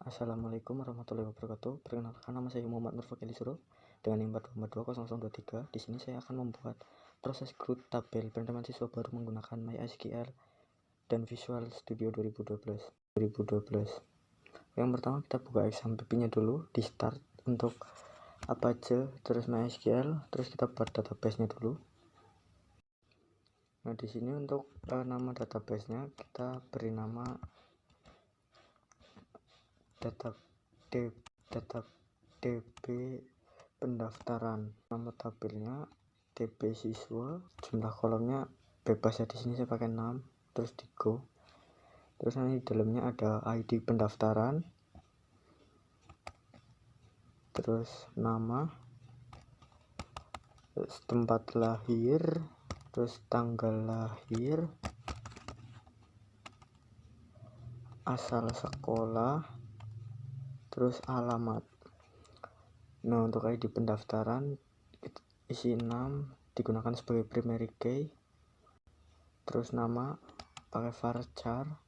Assalamualaikum warahmatullahi wabarakatuh. Perkenalkan, nama saya Muhammad Nur Fakili Suro dengan NIM 4220023. Di sini saya akan membuat proses growth tabel penerimaan siswa baru menggunakan MySQL dan Visual Studio 2012. Yang pertama kita buka XAMPP-nya dulu di start untuk apa aja, terus MySQL, terus kita buat database-nya dulu. Nah, di sini untuk nama database-nya kita beri nama DB pendaftaran, nama tabelnya DB siswa, jumlah kolomnya bebas ya, di sini saya pakai 6, terus di go. Terus nanti di dalamnya ada ID pendaftaran, terus nama, terus tempat lahir, terus tanggal lahir, asal sekolah, terus alamat. Nah, untuk ID pendaftaran isi 6, digunakan sebagai primary key. Terus nama pakai varchar.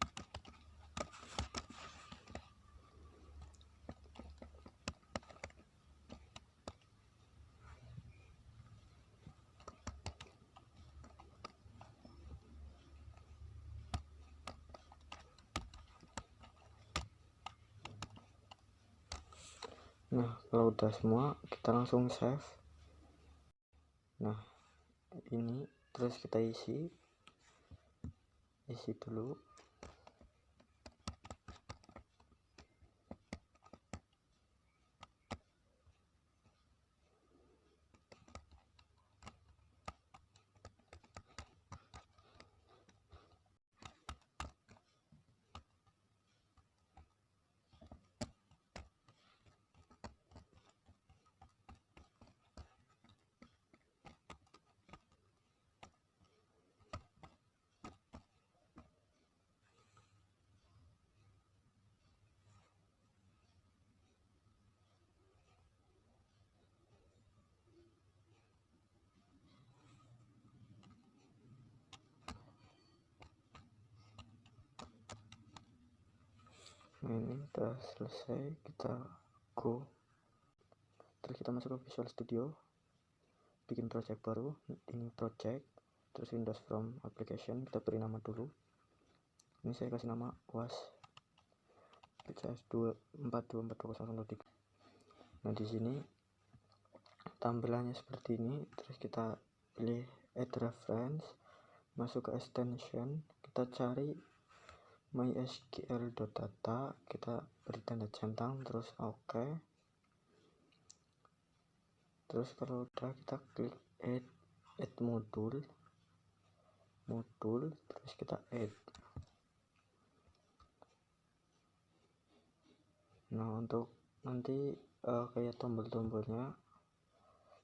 Nah, kalau udah semua kita langsung save. Nah, ini terus kita isi dulu. Nah, ini udah selesai, kita go, terus kita masuk ke Visual Studio, bikin project baru. Ini project, terus Windows from application, kita beri nama dulu. Ini saya kasih nama was PCS 4242003. Nah, di sini tampilannya seperti ini. Terus kita pilih add reference, masuk ke extension, kita cari mysql.data, kita beri tanda centang, terus OK. Terus kalau udah kita klik add modul, terus kita add. Nah, untuk nanti kayak tombol-tombolnya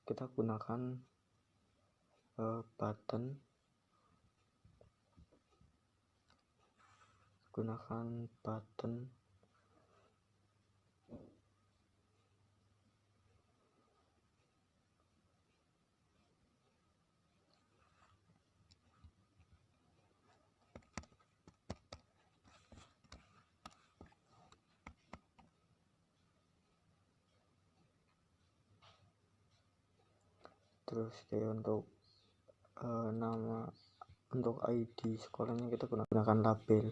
kita gunakan button, terus kayak untuk nama, untuk ID sekolahnya kita gunakan label.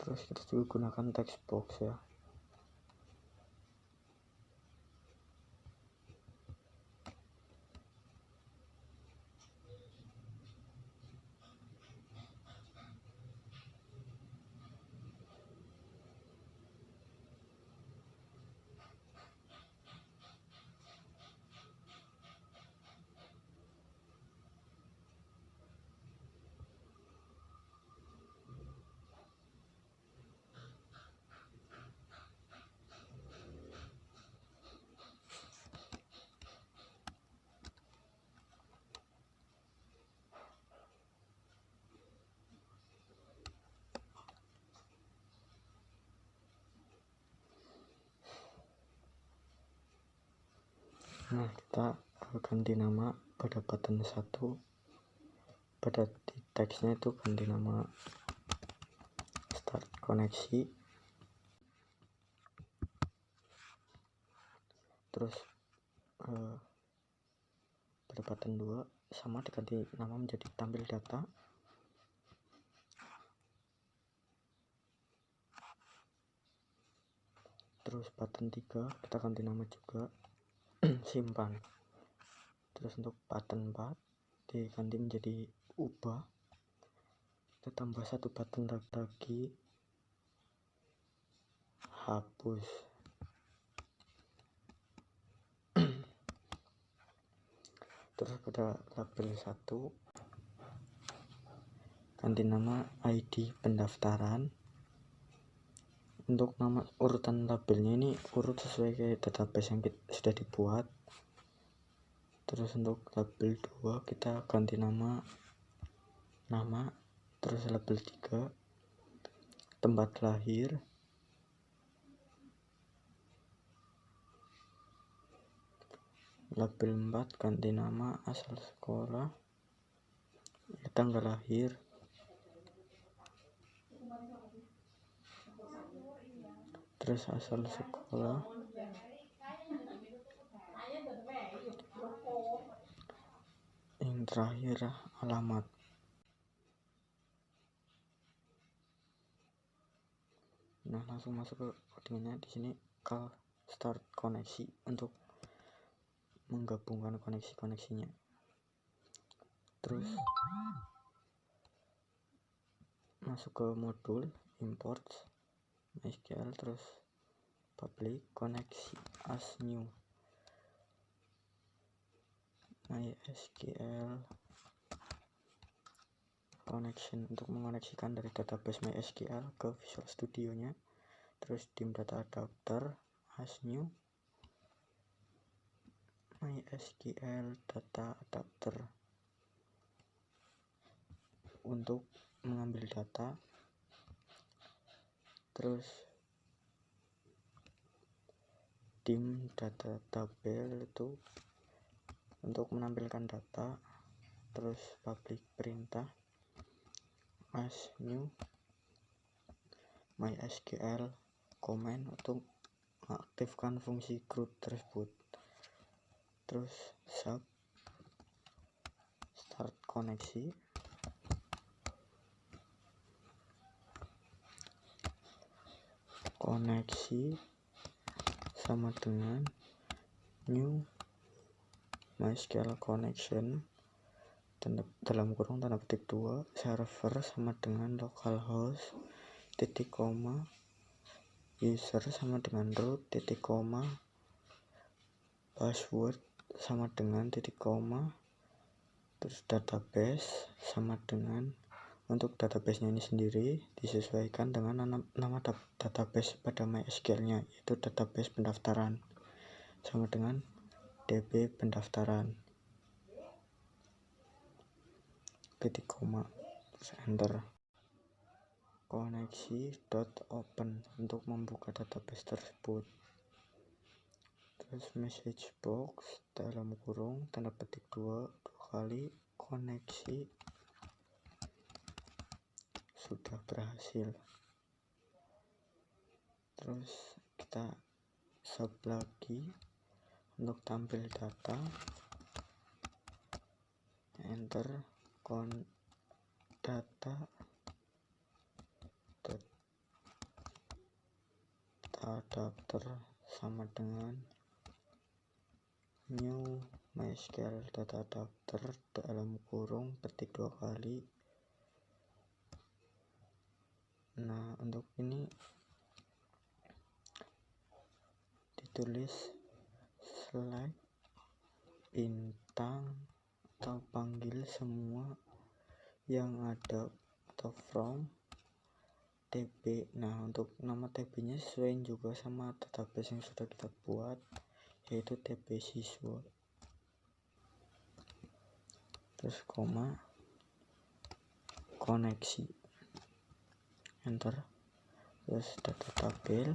Terus kita juga gunakan text box ya. Nah, kita ganti nama pada button 1, pada di teksnya itu ganti nama start koneksi. Terus pada button 2 sama diganti nama menjadi tampil data. Terus button 3 kita ganti nama juga simpan. Terus untuk button 4 diganti menjadi ubah, kita tambah satu button lagi, hapus. Terus pada label 1 ganti nama ID pendaftaran. Untuk nama urutan labelnya ini urut sesuai kayak database yang sudah dibuat. Terus untuk label 2 kita ganti nama, terus label 3 tempat lahir, label 4 ganti nama asal sekolah, tanggal lahir, terus asal sekolah, yang terakhir alamat. Nah, langsung masuk ke codingnya. Di sini call start koneksi untuk menggabungkan koneksinya. Terus masuk ke modul import MySQL, terus public koneksi as new MySQL connection untuk mengoneksikan dari database MySQL ke Visual Studio nya. Terus dim data adapter as new MySQL data adapter untuk mengambil data. Terus dim data tabel itu untuk menampilkan data. Terus public perintah as new MySQL command untuk mengaktifkan fungsi CRUD tersebut. Terus sub start koneksi, sama dengan new MySQL connection dalam kurung tanda petik 2 server sama dengan localhost titik koma user sama dengan root titik koma password sama dengan titik koma. Terus database sama dengan, untuk database nya ini sendiri disesuaikan dengan nama database pada MySQL nya, yaitu database pendaftaran sama dengan DB pendaftaran titik koma, terus enter. Koneksi .open untuk membuka database tersebut. Terus message box dalam kurung tanda petik 2 kali koneksi sudah berhasil. Terus kita sub lagi untuk tampil data, enter data adapter sama dengan new MySQL data adapter dalam kurung petik 2 kali. Nah, untuk ini ditulis select bintang atau panggil semua yang ada atau from TB. Nah, untuk nama TB nya sesuai juga sama database yang sudah kita buat, yaitu TB siswa. Terus koma koneksi, enter. Terus data tabel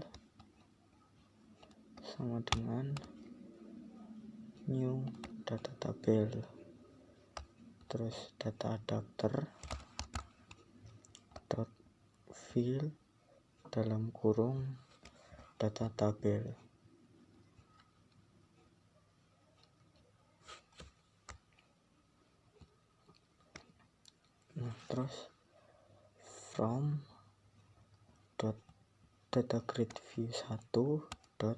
sama dengan new data tabel, terus data adapter dot fill dalam kurung data tabel. Nah, terus from dot data grid view 1 dot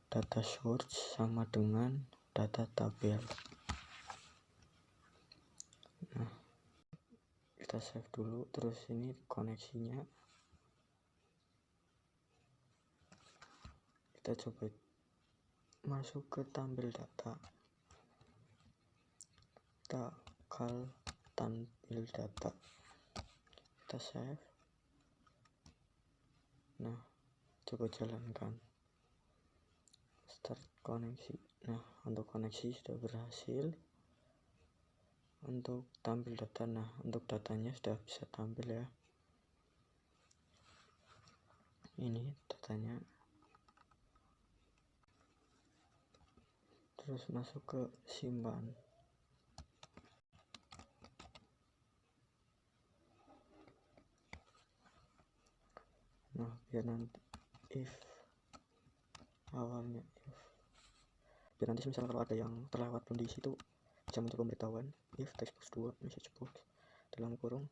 data source sama dengan data tabel. Nah, kita save dulu, terus ini koneksinya kita coba masuk ke tampil data, kita call tampil data, kita save. Nah, coba jalankan, start koneksi. Nah, untuk koneksi sudah berhasil. Untuk tampil data, nah untuk datanya sudah bisa tampil ya, ini datanya. Terus masuk ke simpan. Nah, biar nanti if awalnya biar nanti misalnya kalau ada yang terlewat belum diisi itu bisa muncul pemberitahuan if textbox 2 message box dalam kurung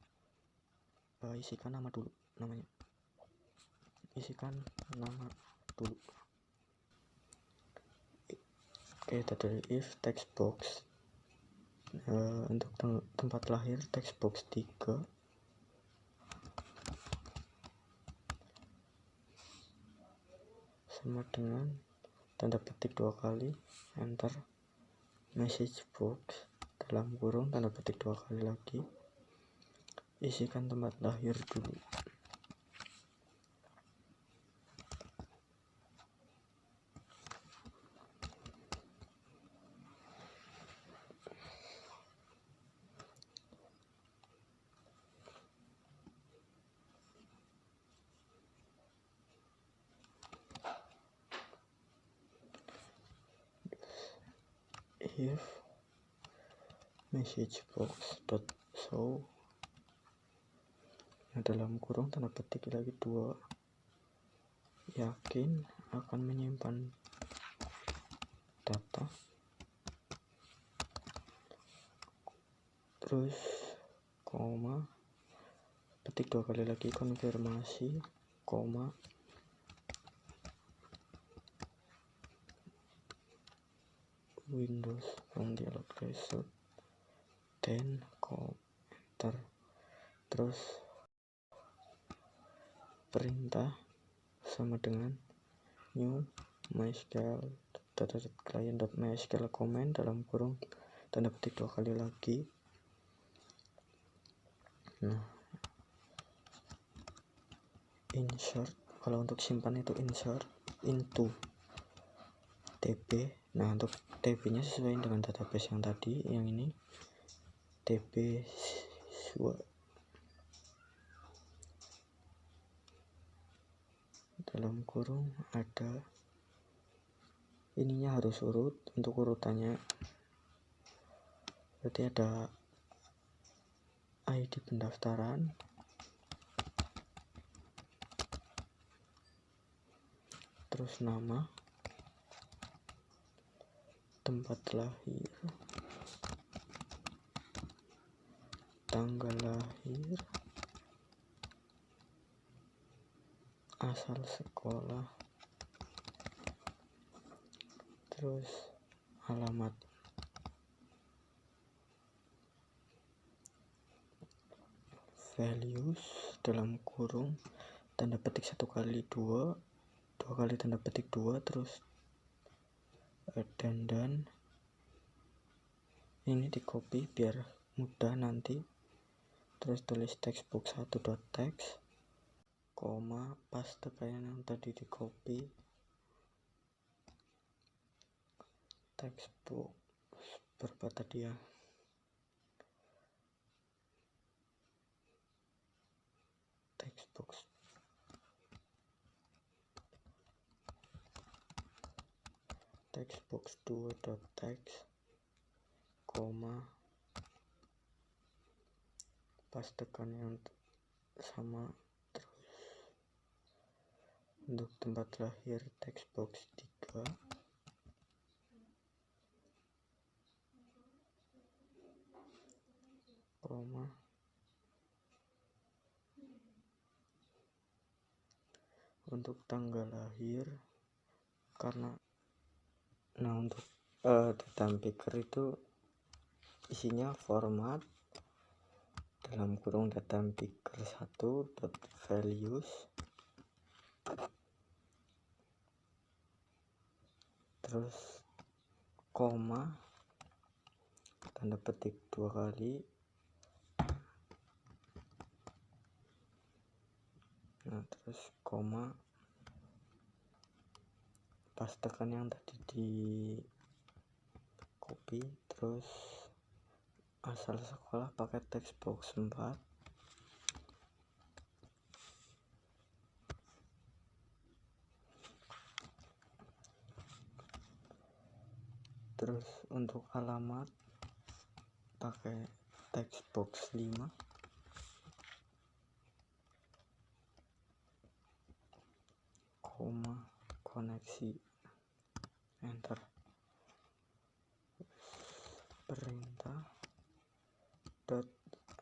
isikan nama dulu, namanya isikan nama dulu. Oke, tadi if textbox untuk tempat lahir textbox 3 sama dengan tanda petik 2 kali enter message box dalam kurung tanda petik 2 kali lagi isikan tempat lahir dulu. If message box dot show dalam kurung tanda petik lagi 2 yakin akan menyimpan data, terus koma petik 2 kali lagi konfirmasi koma Windows from dialog result then enter, terus perintah sama dengan new MySQL client.mysql comment dalam kurung tanda petik 2 kali lagi. Nah, insert, kalau untuk simpan itu insert into db. Nah, untuk db nya sesuai dengan database yang tadi, yang ini db dalam kurung ada ininya harus urut. Untuk urutannya berarti ada ID pendaftaran, terus nama, tempat lahir, tanggal lahir, asal sekolah, terus alamat. Values dalam kurung tanda petik 1 kali 2 kali tanda petik 2, terus dan ini di copy biar mudah nanti. Terus tulis textbox 1.text koma paste kayak yang tadi di copy textbox berapa tadi ya, textbox textbox2.text, koma, pastekan yang sama, terus untuk tempat terakhir textbox3, koma, untuk tanggal lahir, karena untuk data picker itu isinya format dalam kurung data picker 1.values, terus koma, tanda petik 2 kali, nah terus koma, pastekan yang tadi di copy, terus asal sekolah pakai textbox 4, terus untuk alamat pakai textbox 5, koma, koneksi, enter, perintah dot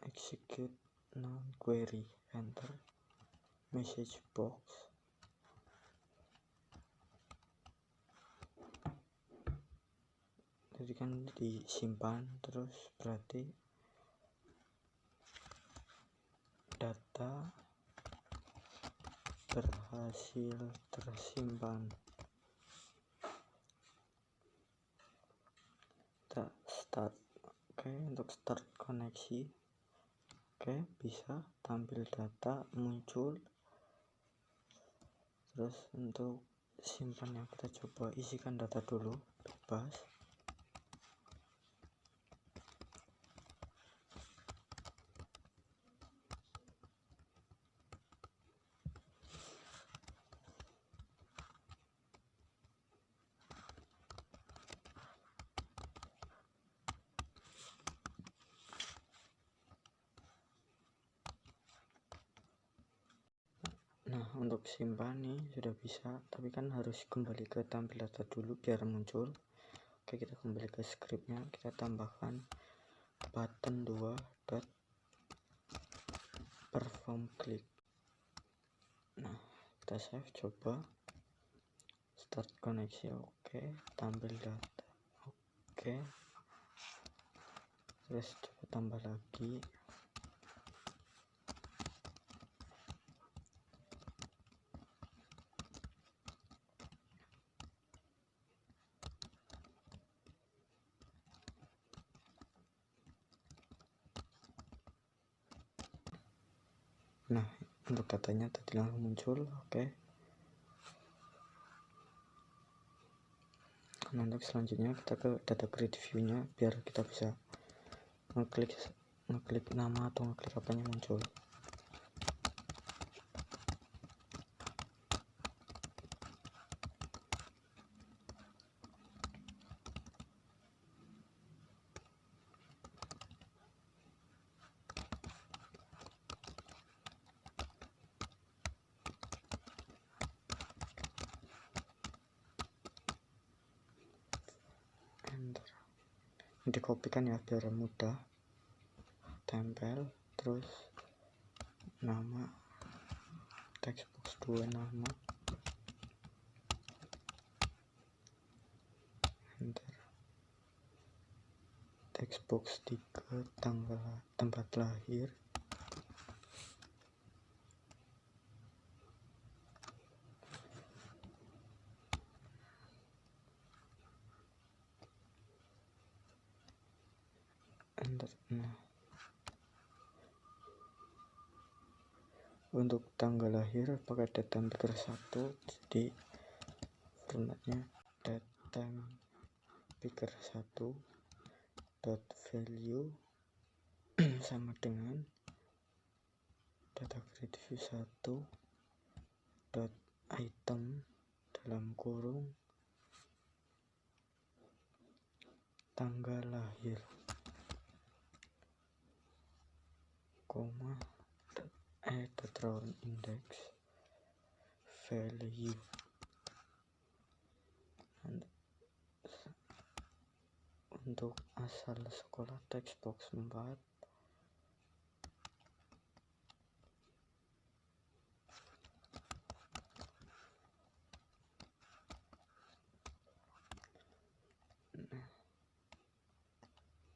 execute non query, enter, message box, jadi kan disimpan, terus berarti data berhasil tersimpan. Kita start. Oke, untuk start koneksi, oke, bisa tampil data muncul. Terus untuk simpan, yang kita coba isikan data dulu, bebas. Nah, untuk simpan nih sudah bisa, tapi kan harus kembali ke tampil data dulu biar muncul. Oke, kita kembali ke scriptnya, kita tambahkan button 2 dot perform click. Nah, kita save, coba start koneksi, oke, tampil data, oke, terus coba tambah lagi. Nah, untuk datanya tadi langsung muncul, oke. Nah, untuk selanjutnya kita ke data grid view-nya biar kita bisa ngeklik nama atau ngeklik apanya muncul. Dikopikan ya biar mudah, tempel, terus nama textbox 2, nama, enter, textbox 3, tanggal, tempat lahir, enter. Nah, untuk tanggal lahir pakai data picker 1, jadi formatnya data picker 1 dot value sama dengan data grid view 1 dot item dalam kurung tanggal lahir, koma, round index value, untuk asal sekolah textbox 4,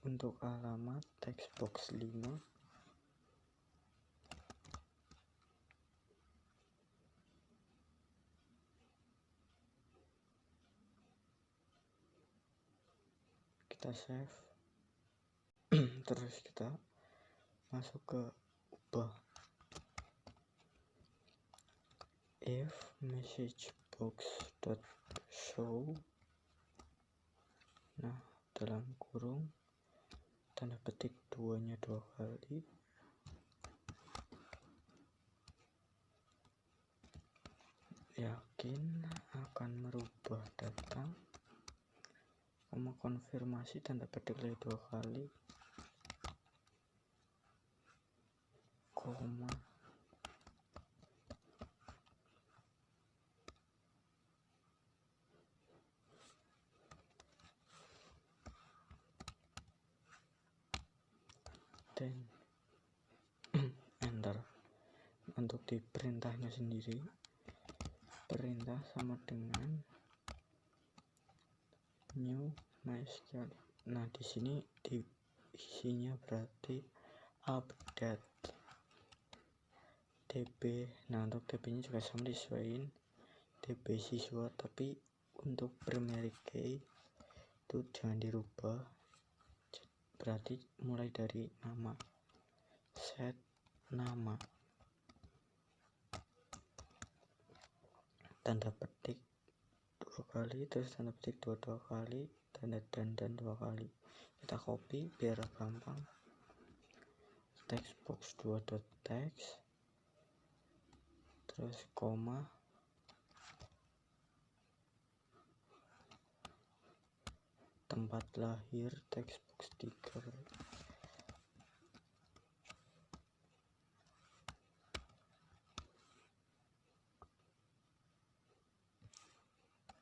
untuk alamat textbox 5, kita save. Terus kita masuk ke ubah, if message box dot show, nah dalam kurung tanda petik 2-nya 2 kali, yakin akan merubah data, konfirmasi tanda petik lagi 2 kali, koma, dan enter. Untuk di perintahnya sendiri, perintah sama dengan new MySQL. Nah di sini isinya berarti update db. Nah untuk db nya juga sama, disesuaikan db siswa, tapi untuk primary key itu jangan dirubah, berarti mulai dari nama, set nama, tanda petik 2 kali, terus tanda petik 2 kali, tanda dan 2 kali. Kita copy biar gampang, textbox 2.text, terus koma, tempat lahir textbox 3,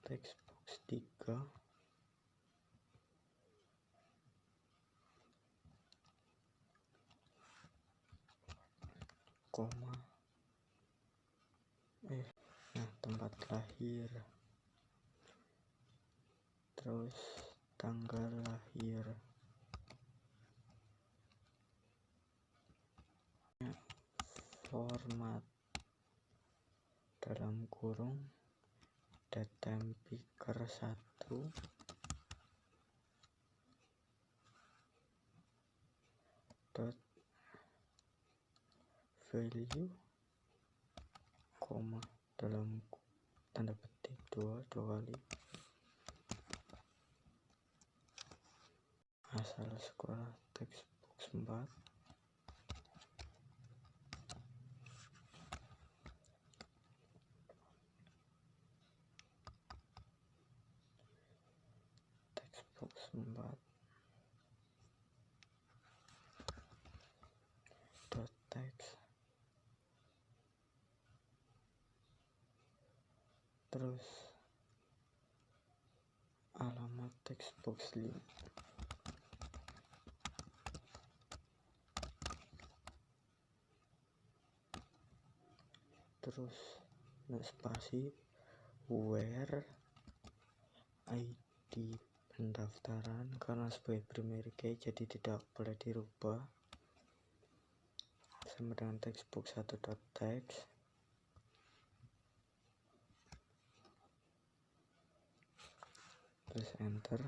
textbox 3, koma, nah tempat lahir, terus tanggal lahir, format dalam kurung data picker 1, dot value, koma, dalam tanda petik 2 kali, asal sekolah textbox 4, textbox 4 dot text, terus alamat textbox 5, terus spasi where ID pendaftaran, karena sebagai primary key jadi tidak boleh dirubah, sama dengan textbox 1.text, terus enter.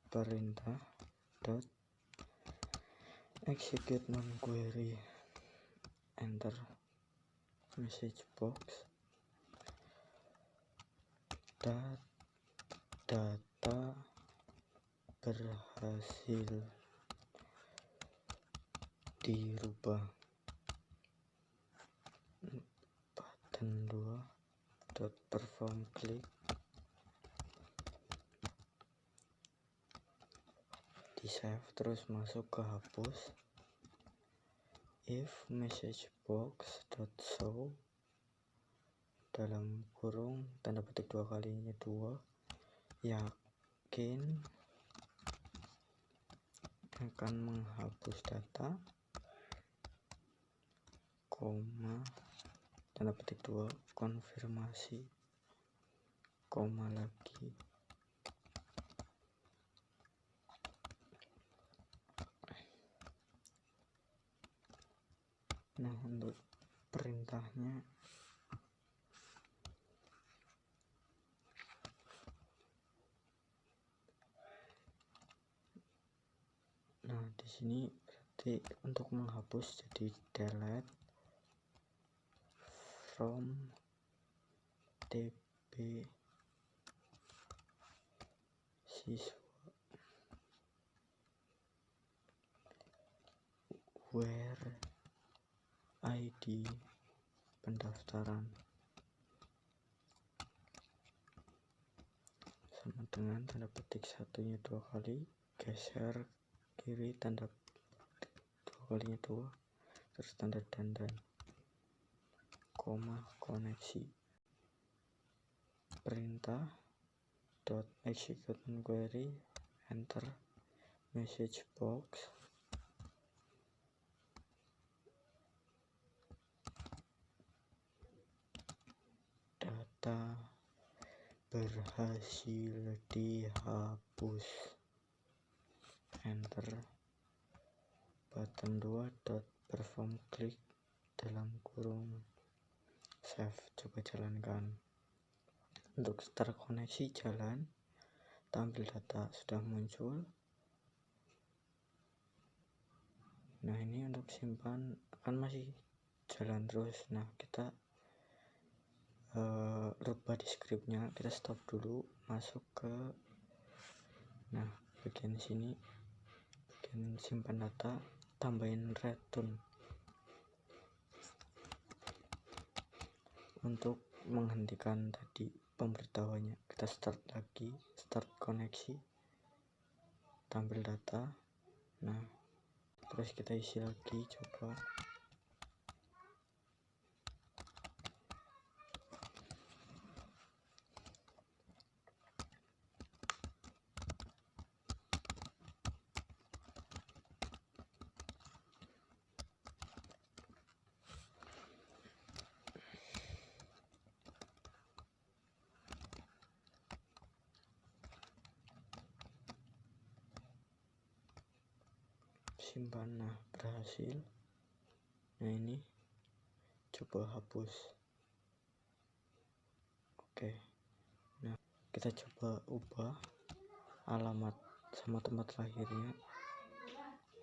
Perintah dot execute non query, enter. Message box data berhasil dirubah, button 2 dot perform click, di save, terus masuk ke hapus. If message box dot show dalam kurung tanda petik 2 kalinya 2 yakin akan menghapus data, koma tanda petik 2 konfirmasi, koma lagi. Nah, untuk perintahnya di sini berarti untuk menghapus jadi delete from db siswa where ID pendaftaran sama dengan tanda petik satunya 2 kali, geser kiri tanda petik 2 kalinya 2, terus tanda dandan, koma koneksi. Perintah dot execute query, enter message box data berhasil dihapus, enter. Button 2 dot perform klik dalam kurung save, coba jalankan. Untuk start koneksi jalan, tampil data sudah muncul. Nah, ini untuk simpan akan masih jalan terus. Nah, kita lupa di scriptnya, kita stop dulu, masuk ke bagian sini, bagian simpan data, tambahin return untuk menghentikan tadi pemberitahuannya. Kita start lagi, start koneksi, tampil data. Nah, terus kita isi lagi, coba. Simpan, nah berhasil. Nah, ini coba hapus. Oke, nah kita coba ubah alamat sama tempat lahirnya.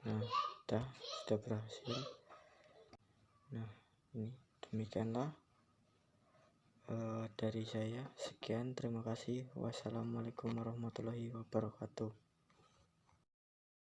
Nah, sudah berhasil. Nah, ini demikianlah dari saya. Sekian, terima kasih. Wassalamualaikum warahmatullahi wabarakatuh.